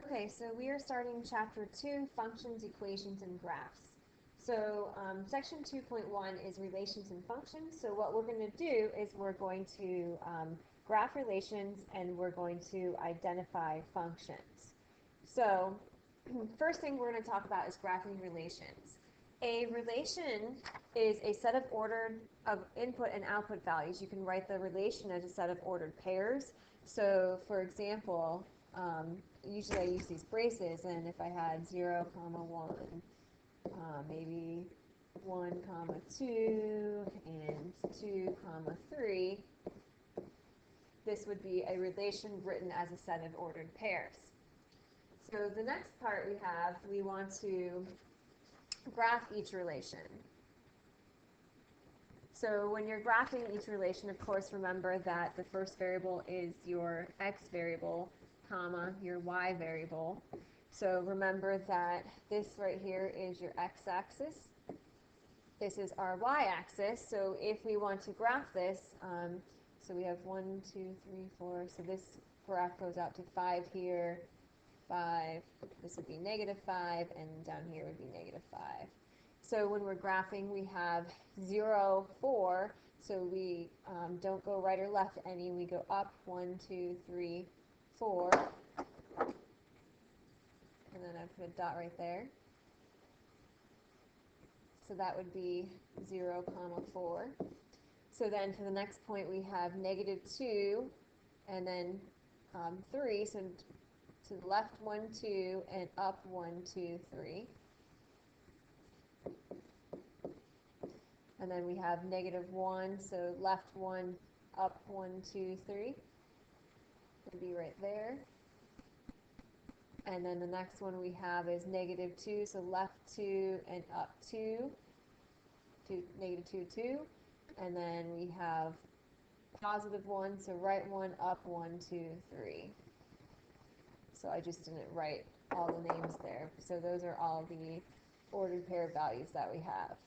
Okay, so we are starting chapter 2, functions, equations, and graphs. So section 2.1 is relations and functions. So what we're going to do is we're going to graph relations and we're going to identify functions. So first thing we're going to talk about is graphing relations. A relation is a set of ordered of input and output values. You can write the relation as a set of ordered pairs. So for example, usually I use these braces, and if I had 0, 1, maybe 1, 2, and 2, 3, this would be a relation written as a set of ordered pairs. So the next part we want to graph each relation. So when you're graphing each relation, of course, remember that the first variable is your x variable, comma, your y variable. So remember that this right here is your x-axis. This is our y-axis. So if we want to graph this, so we have 1, 2, 3, 4. So this graph goes out to 5 here, 5. This would be -5, and down here would be -5. So when we're graphing, we have 0, 4. So we don't go right or left any. We go up 1, 2, 3, 4. And then I put a dot right there. So that would be 0, 4. So then for the next point, we have -2, and then 3. So to the left 1, 2, and up 1, 2, 3. And then we have -1, so left 1, up 1, 2, 3. It'll be right there. And then the next one we have is -2, so left 2 and up 2, -2, 2. And then we have +1, so right 1, up 1, 2, 3. So I just didn't write all the names there. So those are all the ordered pair values that we have.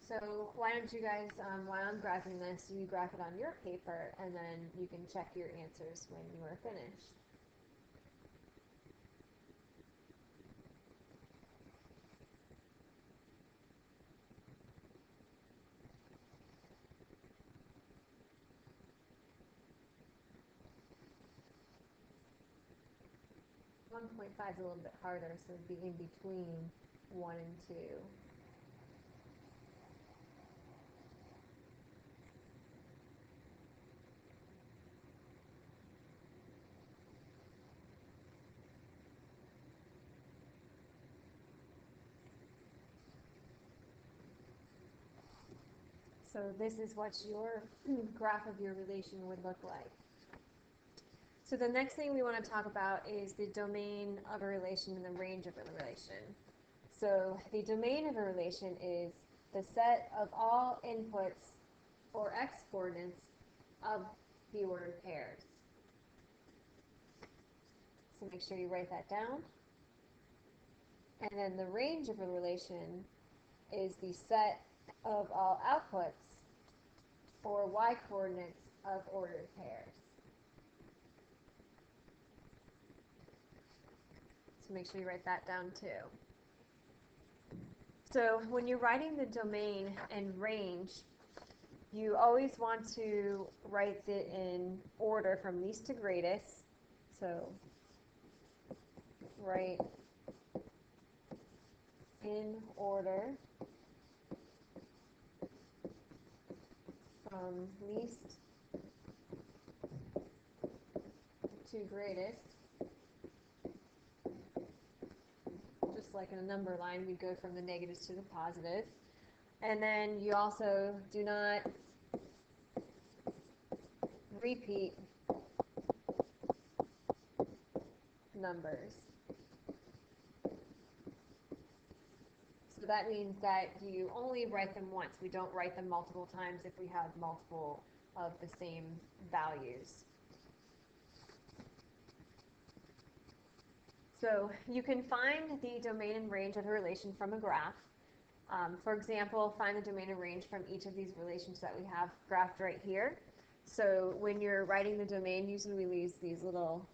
So why don't you guys, while I'm graphing this, you graph it on your paper, and then you can check your answers when you are finished. One point five is a little bit harder, so it'd be in between 1 and 2. So this is what your graph of your relation would look like. So the next thing we want to talk about is the domain of a relation and the range of a relation. So the domain of a relation is the set of all inputs or x coordinates of the ordered pairs. So make sure you write that down. And then the range of a relation is the set of all outputs or y coordinates of ordered pairs. So make sure you write that down too. So when you're writing the domain and range, you always want to write it in order from least to greatest. So write in order from least to greatest. Just like in a number line, we go from the negatives to the positive. And then you also do not repeat numbers. So that means that you only write them once. We don't write them multiple times if we have multiple of the same values. So you can find the domain and range of a relation from a graph. For example, find the domain and range from each of these relations that we have graphed right here. So when you're writing the domain, usually we use these little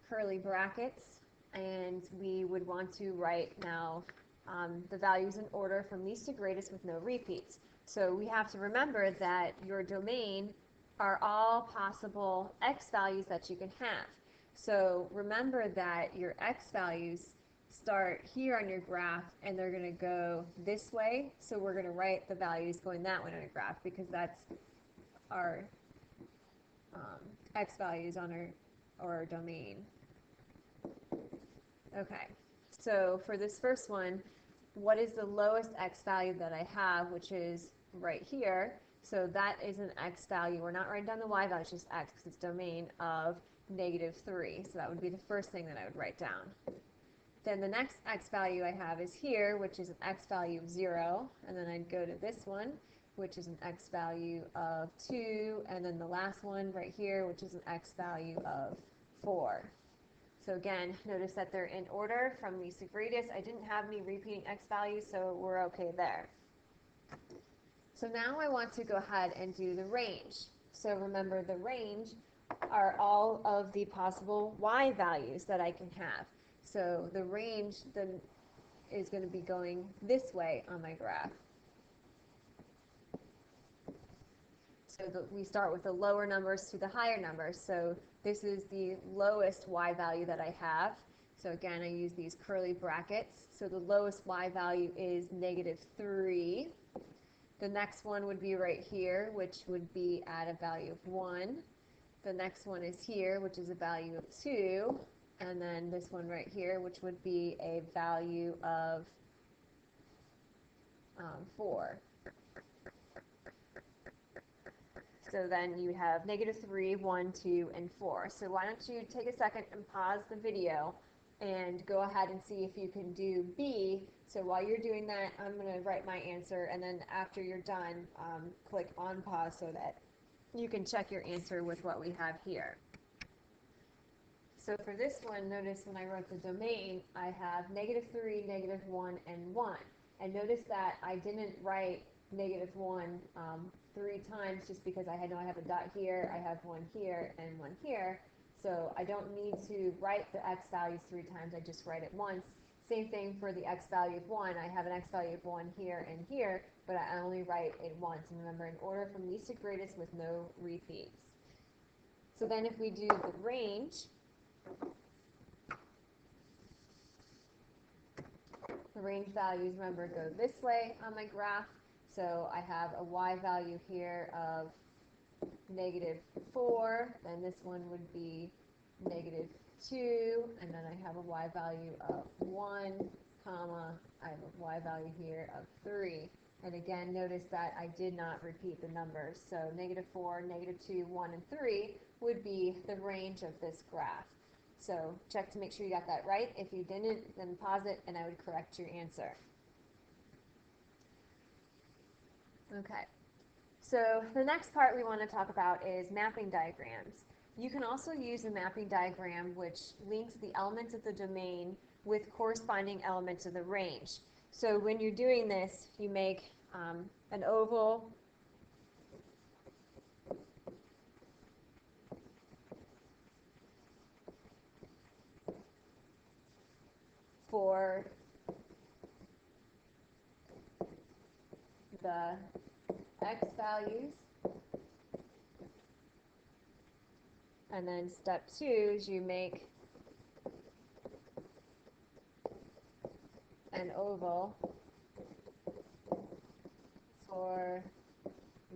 curly brackets, and we would want to write now the values in order from least to greatest with no repeats. So we have to remember that your domain are all possible x values that you can have. So remember that your x values start here on your graph and they're going to go this way. So we're going to write the values going that way on our graph because that's our x values on our domain. Okay, so for this first one, what is the lowest x value that I have, which is right here? So that is an x value. We're not writing down the y value, it's just x because it's domain of -3. So that would be the first thing that I would write down. Then the next x value I have is here, which is an x value of 0. And then I'd go to this one, which is an x value of 2. And then the last one right here, which is an x value of 4. So again, notice that they're in order from least to greatest. I didn't have any repeating x values, so we're okay there. So now I want to go ahead and do the range. So remember, the range are all of the possible y values that I can have. So the range then is going to be going this way on my graph. So we start with the lower numbers to the higher numbers. So this is the lowest y value that I have. So again, I use these curly brackets. So the lowest y value is -3. The next one would be right here, which would be at a value of 1. The next one is here, which is a value of 2. And then this one right here, which would be a value of 4. So then you have -3, 1, 2, and 4. So why don't you take a second and pause the video and go ahead and see if you can do B. So while you're doing that, I'm going to write my answer, and then after you're done, click on pause so that you can check your answer with what we have here. So for this one, notice when I wrote the domain, I have -3, -1, and 1. And notice that I didn't write -1 3 times just because I know I have a dot here, I have 1 here, and 1 here. So I don't need to write the x values 3 times, I just write it once. Same thing for the x value of 1. I have an x value of 1 here and here, but I only write it once. And remember, in order from least to greatest with no repeats. So then if we do the range, the range values, remember, go this way on my graph. So I have a y value here of -4, then this one would be -2, and then I have a y value of 1, comma, I have a y value here of 3. And again, notice that I did not repeat the numbers. So -4, -2, 1, and 3 would be the range of this graph. So check to make sure you got that right. If you didn't, then pause it and I would correct your answer. Okay. So the next part we want to talk about is mapping diagrams. You can also use a mapping diagram which links the elements of the domain with corresponding elements of the range. So when you're doing this, you make an oval for the x values. And then step 2 is you make an oval for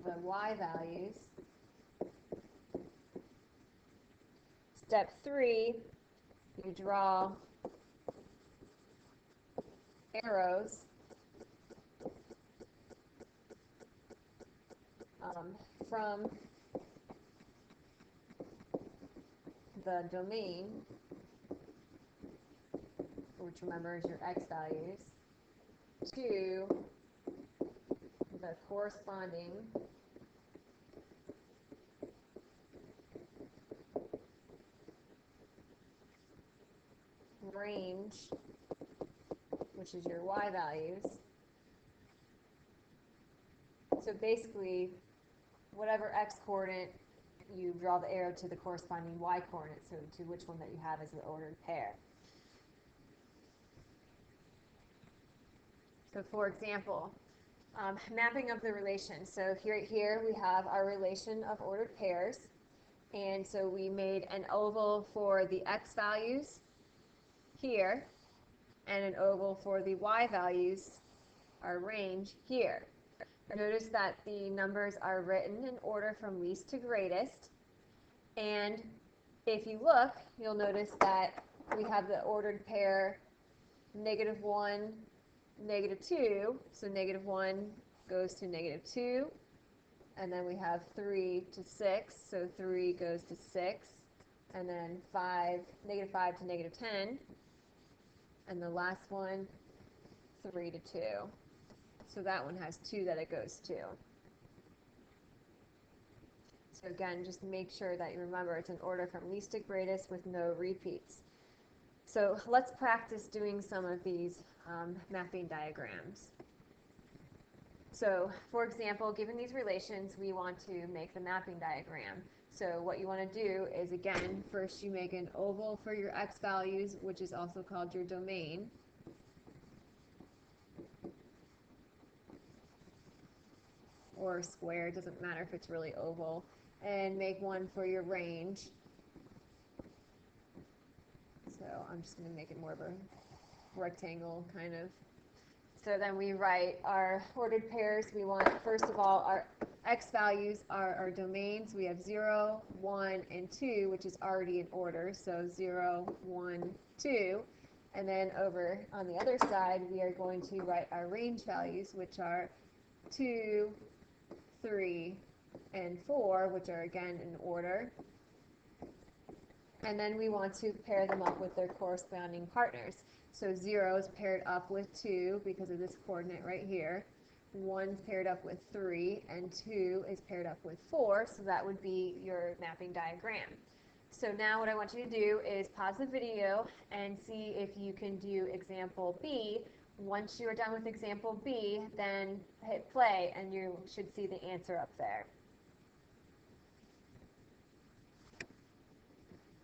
the y values. Step 3, you draw arrows from the domain, which remember is your x values, to the corresponding range, which is your y values. So basically, whatever x coordinate, you draw the arrow to the corresponding y coordinate, so to which one that you have as the ordered pair. So for example, mapping of the relation. So here we have our relation of ordered pairs. And so we made an oval for the x values here, and an oval for the y values, our range, here. Notice that the numbers are written in order from least to greatest. And if you look, you'll notice that we have the ordered pair -1, -2. So -1 goes to -2. And then we have 3 to 6, so 3 goes to 6, and then -5 to -10, and the last one, 3 to 2. So that one has 2 that it goes to. So again, just make sure that you remember it's in order from least to greatest with no repeats. So let's practice doing some of these mapping diagrams. So, for example, given these relations, we want to make the mapping diagram. So what you want to do is, again, first you make an oval for your x values, which is also called your domain. Or square, doesn't matter if it's really oval. And make one for your range. So I'm just going to make it more of a rectangle kind of. So then we write our ordered pairs. We want, first of all, our x values are our domains. We have 0, 1, and 2, which is already in order. So 0, 1, 2. And then over on the other side, we are going to write our range values, which are 2, 3, and 4, which are again in order. And then we want to pair them up with their corresponding partners. So 0 is paired up with 2 because of this coordinate right here. 1 is paired up with 3, and 2 is paired up with 4, so that would be your mapping diagram. So now what I want you to do is pause the video and see if you can do example B. Once you are done with example B, then hit play and you should see the answer up there.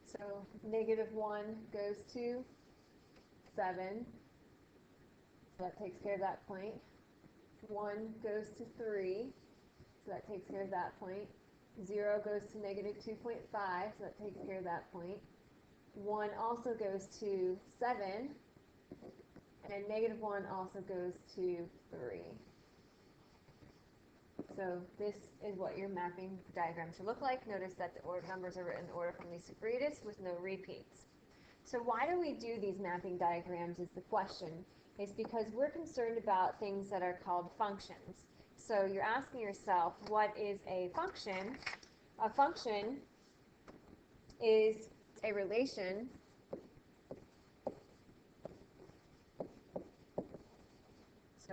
So -1 goes to 7, so that takes care of that point. 1 goes to 3, so that takes care of that point. 0 goes to -2.5, so that takes care of that point. 1 also goes to 7, and -1 also goes to 3. So this is what your mapping diagram should look like. Notice that the numbers are written in order from least to greatest with no repeats. So why do we do these mapping diagrams is the question. It's because we're concerned about things that are called functions. So you're asking yourself, what is a function? A function is a relation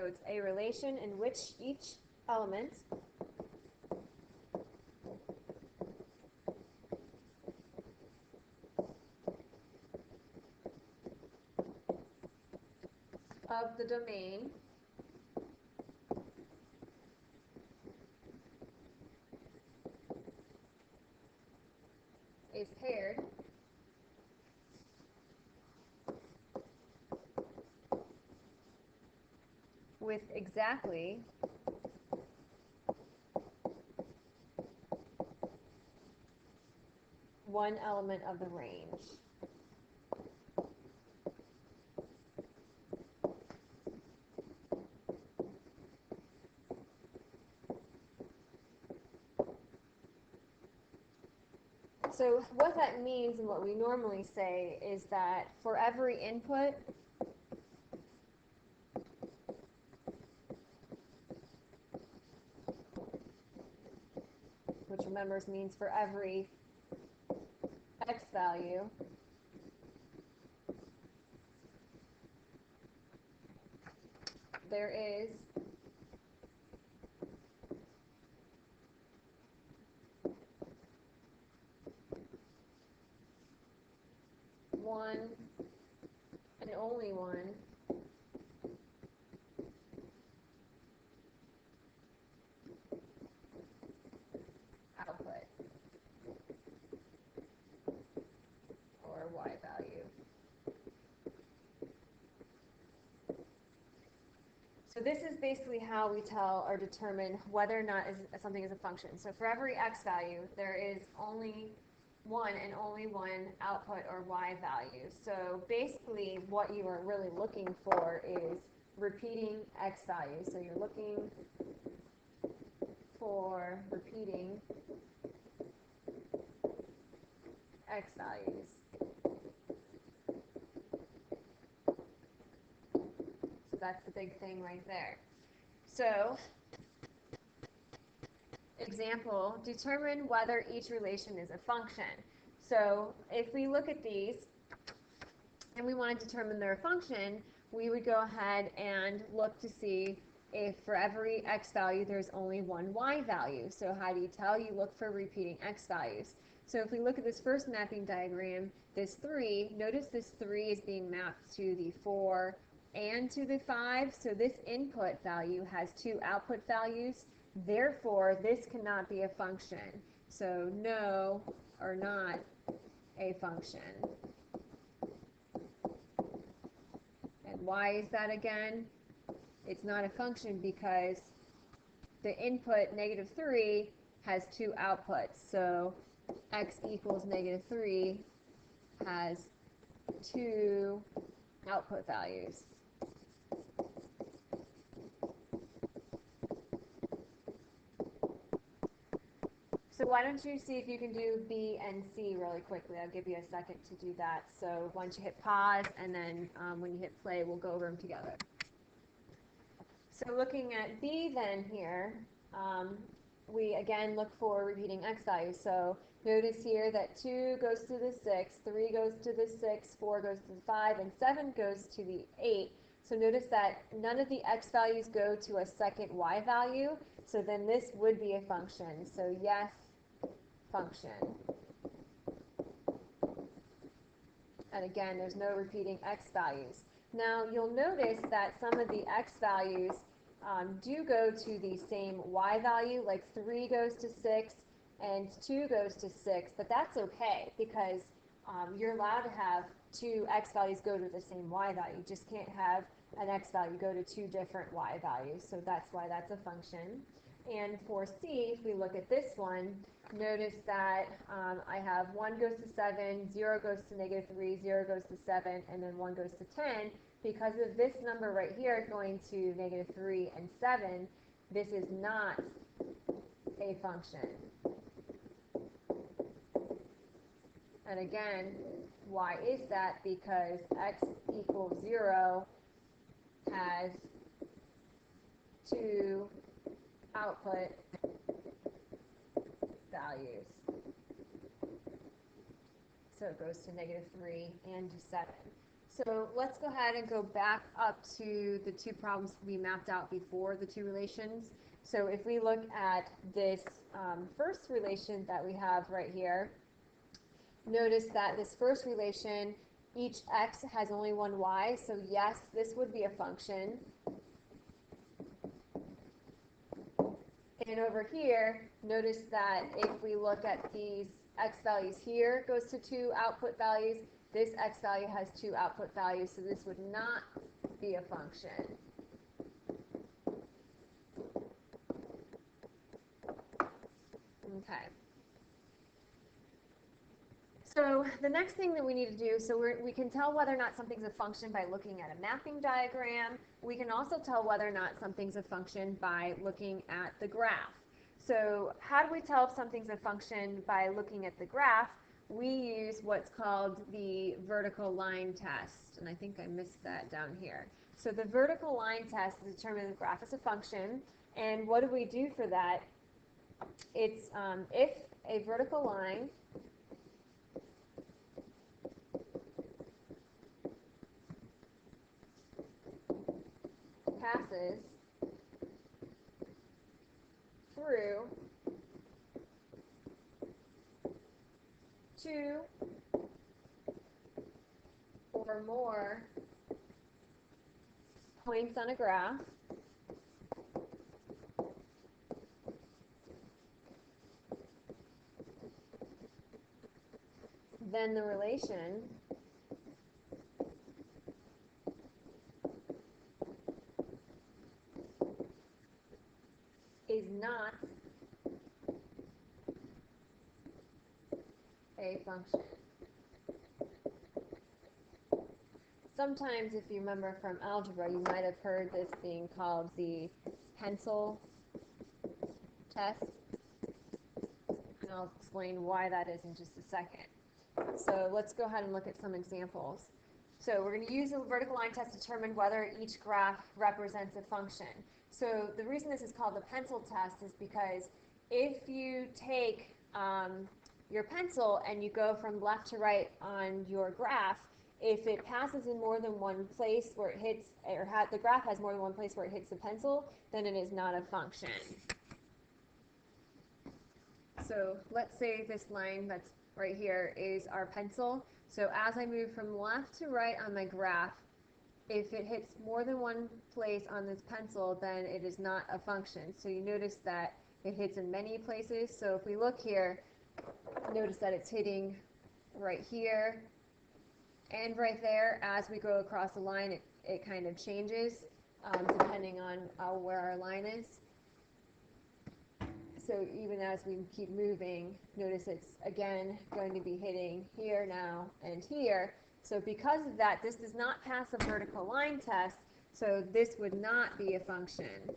So it's a relation in which each element of the domain is paired with exactly one element of the range. So what that means and what we normally say is that for every input, which remembers means for every x value, there is and only one output or y value. So this is basically how we tell or determine whether or not something is a function. So for every x value, there is only one and only one output or y value. So basically what you are really looking for is repeating x values. So you're looking for repeating x values. So that's the big thing right there. So example, determine whether each relation is a function. So if we look at these and we want to determine their function, we would go ahead and look to see if for every x value there's only one y value. So how do you tell? You look for repeating x values. So if we look at this first mapping diagram, this 3, notice this 3 is being mapped to the 4 and to the 5. So this input value has 2 output values. Therefore, this cannot be a function. So no, or not a function. And why is that again? It's not a function because the input, -3, has 2 outputs. So x equals -3 has 2 output values. So why don't you see if you can do B and C really quickly. I'll give you a second to do that. So once you hit pause, and then when you hit play, we'll go over them together. So looking at B then here, we again look for repeating x values. So notice here that 2 goes to the 6, 3 goes to the 6, 4 goes to the 5, and 7 goes to the 8. So notice that none of the x values go to a second y value. So then this would be a function. So yes, function. And again, there's no repeating x values. Now you'll notice that some of the x values do go to the same y value, like 3 goes to 6 and 2 goes to 6, but that's okay because you're allowed to have 2 x values go to the same y value. You just can't have an x value go to 2 different y values, so that's why that's a function. And for C, if we look at this one, notice that I have 1 goes to 7, 0 goes to -3, 0 goes to 7, and then 1 goes to 10. Because of this number right here going to -3 and 7, this is not a function. And again, why is that? Because x equals 0 has 2 output values. So it goes to -3 and to 7. So let's go ahead and go back up to the 2 problems we mapped out before the 2 relations. So if we look at this first relation that we have right here, notice that this first relation, each x has only one y, so yes, this would be a function. And over here, notice that if we look at these x values here, goes to 2 output values. This x value has 2 output values, so this would not be a function. Okay. So the next thing that we need to do, so we can tell whether or not something's a function by looking at a mapping diagram. We can also tell whether or not something's a function by looking at the graph. So how do we tell if something's a function by looking at the graph? We use what's called the vertical line test, and I think I missed that down here. So the vertical line test is determining the graph as a function, and what do we do for that? It's if a vertical line passes through 2 or more points on a graph, then the relation is not a function. Sometimes, if you remember from algebra, you might have heard this being called the pencil test. And I'll explain why that is in just a second. So let's go ahead and look at some examples. So we're going to use the vertical line test to determine whether each graph represents a function. So the reason this is called the pencil test is because if you take your pencil and you go from left to right on your graph, if it passes in more than one place where it hits, or the graph has more than one place where it hits the pencil, then it is not a function. So let's say this line that's right here is our pencil. So as I move from left to right on my graph, if it hits more than one place on this pencil, then it is not a function. So you notice that it hits in many places. So if we look here, notice that it's hitting right here and right there. As we go across the line, it kind of changes depending on where our line is. So even as we keep moving, notice it's again going to be hitting here now and here. So because of that, this does not pass a vertical line test, so this would not be a function.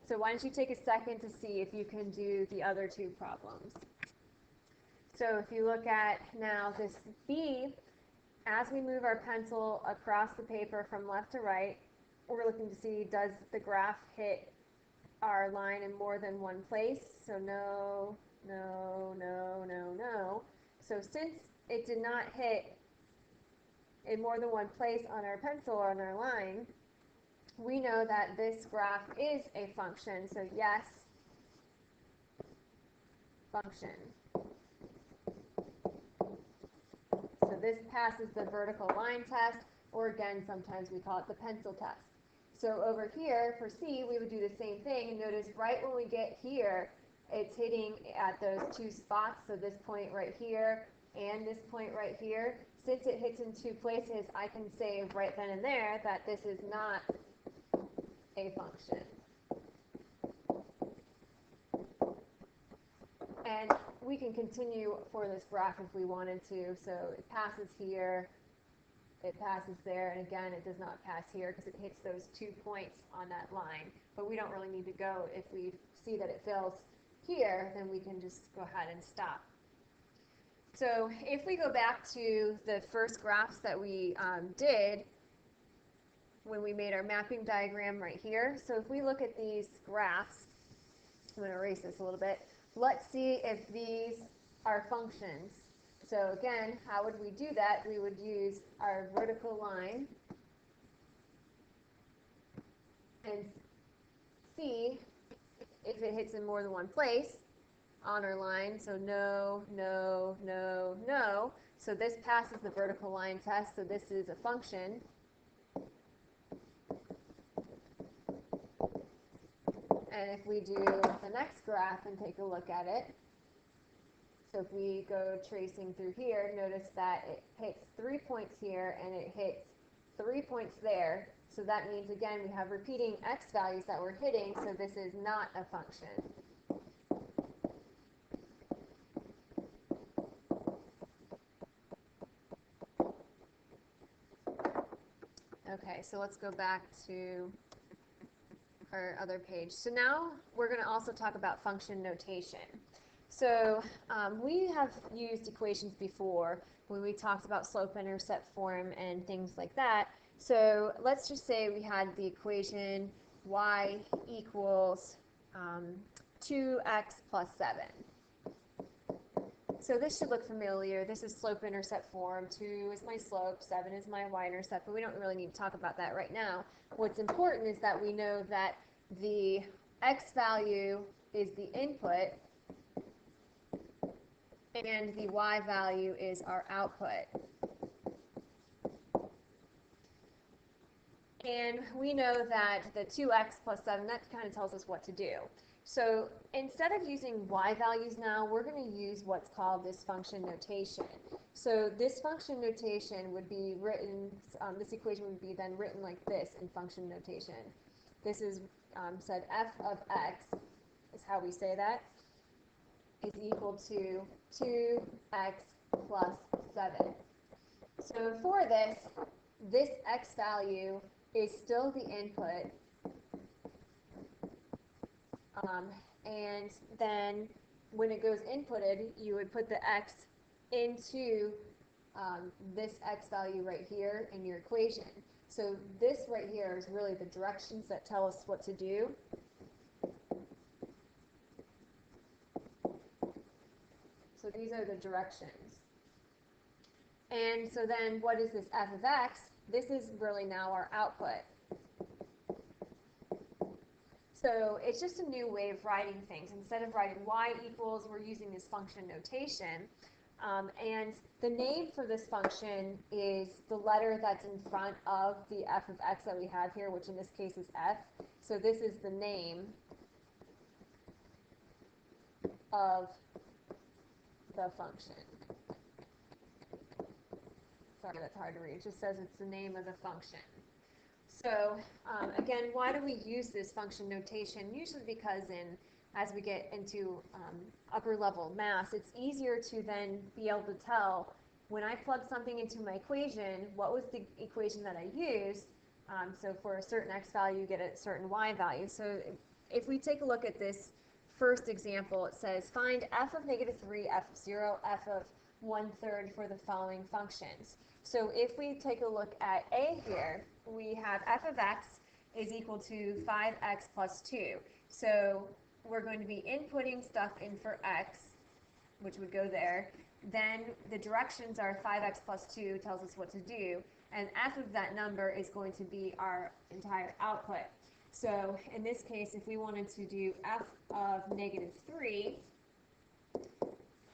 So why don't you take a second to see if you can do the other two problems. So if you look at now this B, as we move our pencil across the paper from left to right, we're looking to see, does the graph hit our line in more than one place? So no, no, no, no, no. So since it did not hit in more than one place on our pencil or on our line, we know that this graph is a function. So yes, function. So this passes the vertical line test, or again, sometimes we call it the pencil test. So over here, for C, we would do the same thing, and notice right when we get here, it's hitting at those two spots, so this point right here and this point right here. Since it hits in two places, I can say right then and there that this is not a function. And we can continue for this graph if we wanted to. So it passes here, it passes there, and again, it does not pass here because it hits those 2 points on that line. But we don't really need to go. If we see that it fails here, then we can just go ahead and stop. So if we go back to the first graphs that we did when we made our mapping diagram right here. So if we look at these graphs, I'm going to erase this a little bit. Let's see if these are functions. So again, how would we do that? We would use our vertical line and see if it hits in more than one place on our line. So no, no, no, no. So this passes the vertical line test, so this is a function. And if we do the next graph and take a look at it, so if we go tracing through here, notice that it hits 3 points here and it hits 3 points there. So that means, again, we have repeating x values that we're hitting, so this is not a function. Okay, so let's go back to our other page. So now we're going to also talk about function notation. So we have used equations before when we talked about slope-intercept form and things like that. So let's just say we had the equation y equals 2x plus 7. So this should look familiar. This is slope-intercept form. 2 is my slope, 7 is my y-intercept, but we don't really need to talk about that right now. What's important is that we know that the x value is the input, and the y value is our output. And we know that the 2x plus 7, that kind of tells us what to do. So instead of using y values now, we're going to use what's called this function notation. So this function notation would be written, this equation would be then written like this in function notation. This is said f of x, is how we say that, is equal to 2x plus 7. So for this x value is still the input, and then when it goes inputted, you would put the x into this x value right here in your equation. So this right here is really the directions that tell us what to do. So these are the directions. And so then what is this f of x? This is really now our output. So it's just a new way of writing things. Instead of writing y equals, we're using this function notation. And the name for this function is the letter that's in front of the f of x that we have here, which in this case is f. So this is the name of the function. Sorry, that's hard to read. It just says it's the name of the function. So again, why do we use this function notation? Usually because as we get into upper level math, it's easier to then be able to tell when I plug something into my equation, what was the equation that I used? So for a certain x value, you get a certain y value. So if we take a look at this first example, it says find f of -3, f of 0, f of 1/3 for the following functions. So if we take a look at A here, we have f of x is equal to 5x plus 2. So we're going to be inputting stuff in for x, which would go there. Then the directions are 5x plus 2 tells us what to do, and f of that number is going to be our entire output. So in this case, if we wanted to do f of -3,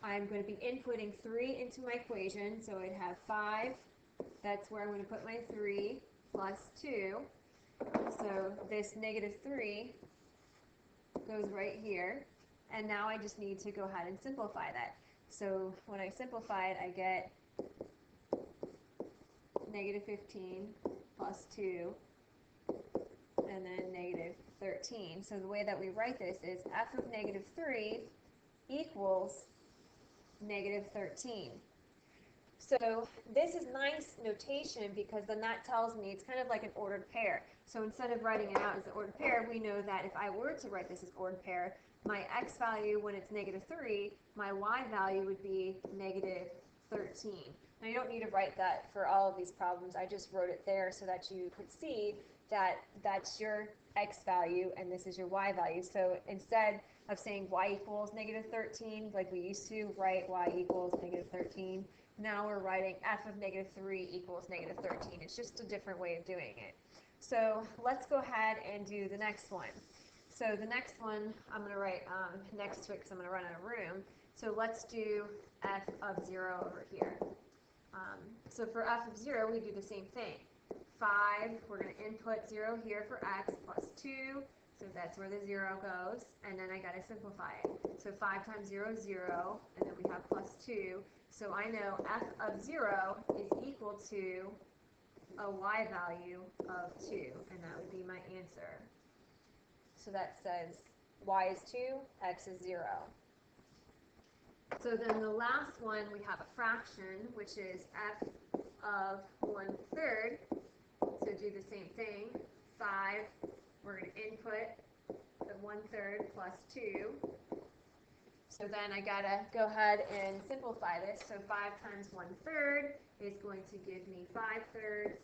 I'm going to be inputting 3 into my equation, so I'd have 5, that's where I'm going to put my 3, plus 2, so this -3 goes right here, and now I just need to go ahead and simplify that. So when I simplify it, I get -15 plus 2, and then -13. So the way that we write this is f of -3 equals -13. So this is nice notation because then that tells me it's kind of like an ordered pair. So instead of writing it out as an ordered pair, we know that if I were to write this as ordered pair, my x value when it's -3, my y value would be -13. Now you don't need to write that for all of these problems. I just wrote it there so that you could see that that's your x value and this is your y value. So instead of saying y equals -13, like we used to write y equals -13, now we're writing f of -3 equals -13. It's just a different way of doing it. So let's go ahead and do the next one. So the next one, I'm going to write next to it because I'm going to run out of room. So let's do f of 0 over here. So for f of 0, we do the same thing. 5, we're going to input 0 here for x plus 2. So that's where the 0 goes, and then I got to simplify it. So 5 times 0 is 0, and then we have plus 2. So I know f of 0 is equal to a y value of 2, and that would be my answer. So that says y is 2, x is 0. So then the last one, we have a fraction, which is f of 1/3. So do the same thing. 5, we're going to input the 1/3 plus 2. So then I got to go ahead and simplify this. So 5 times 1/3 is going to give me 5/3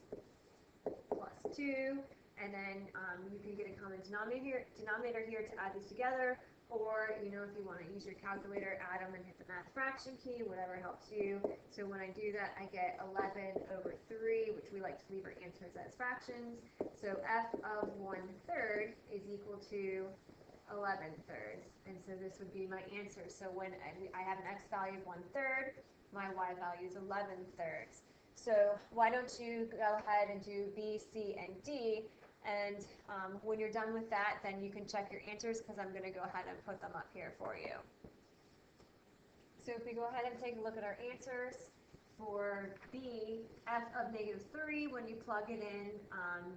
plus 2. And then you can get a common denominator here to add these together. Or, if you want to use your calculator, add them and hit the math fraction key, whatever helps you. So when I do that, I get 11 over 3, which we like to leave our answers as fractions. So f of 1/3 is equal to 11/3. And so this would be my answer. So when I have an x value of 1/3, my y value is 11/3. So why don't you go ahead and do B, C, and D, and when you're done with that, then you can check your answers because I'm going to go ahead and put them up here for you. So if we go ahead and take a look at our answers, for B, f of -3, when you plug it in,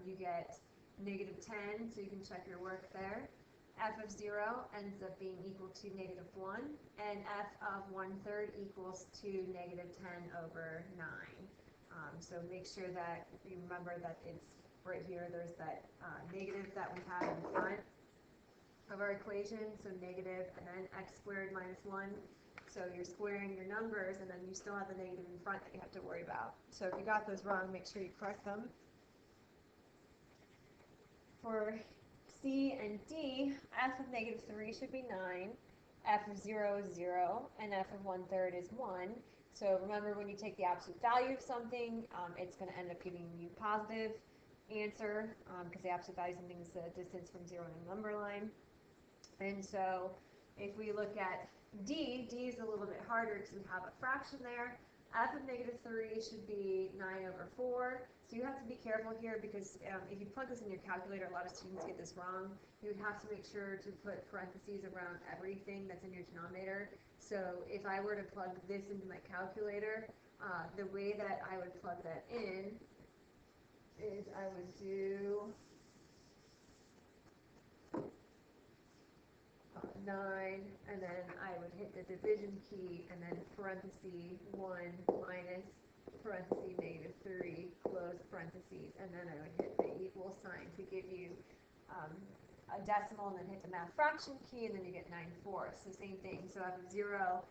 you get -10, so you can check your work there. F of 0 ends up being equal to -1, and f of 1/3 equals to -10/9. So make sure that you remember that it's right here, there's that negative that we have in front of our equation, so negative, and then x squared minus 1. So you're squaring your numbers, and then you still have the negative in front that you have to worry about. So if you got those wrong, make sure you correct them. For C and D, f of -3 should be 9, f of 0 is 0, and f of 1/3 is 1. So remember, when you take the absolute value of something, it's going to end up giving you positive answer, because the absolute value of something is the distance from 0 in a number line. And so if we look at D, D is a little bit harder because we have a fraction there. F of -3 should be 9/4. So you have to be careful here because if you plug this in your calculator, a lot of students get this wrong. You would have to make sure to put parentheses around everything that's in your denominator. So if I were to plug this into my calculator, the way that I would plug that in is I would do 9, and then I would hit the division key, and then parenthesis 1 minus parenthesis -3 close parentheses, and then I would hit the equal sign to give you a decimal, and then hit the math fraction key, and then you get 9/4. So same thing. So f of 0,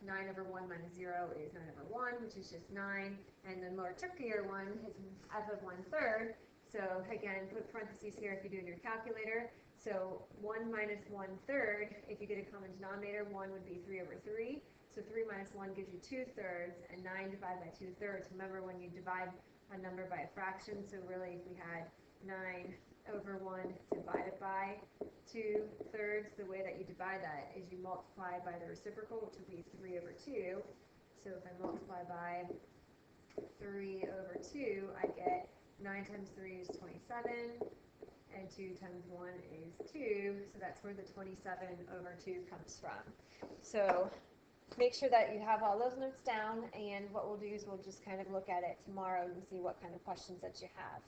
9/1 minus 0 is 9/1, which is just 9, and the more trickier one is f of 1/3. So again, put parentheses here if you do in your calculator. So 1 minus 1/3, if you get a common denominator, 1 would be 3/3. So 3 minus 1 gives you 2/3, and 9 divided by 2/3. Remember, when you divide a number by a fraction, so really if we had 9/1 divided by 2/3, the way that you divide that is you multiply by the reciprocal, which would be 3/2. So if I multiply by 3/2, I get 9 times 3 is 27, and 2 times 1 is 2, so that's where the 27/2 comes from. So make sure that you have all those notes down, and what we'll do is we'll just kind of look at it tomorrow and see what kind of questions that you have.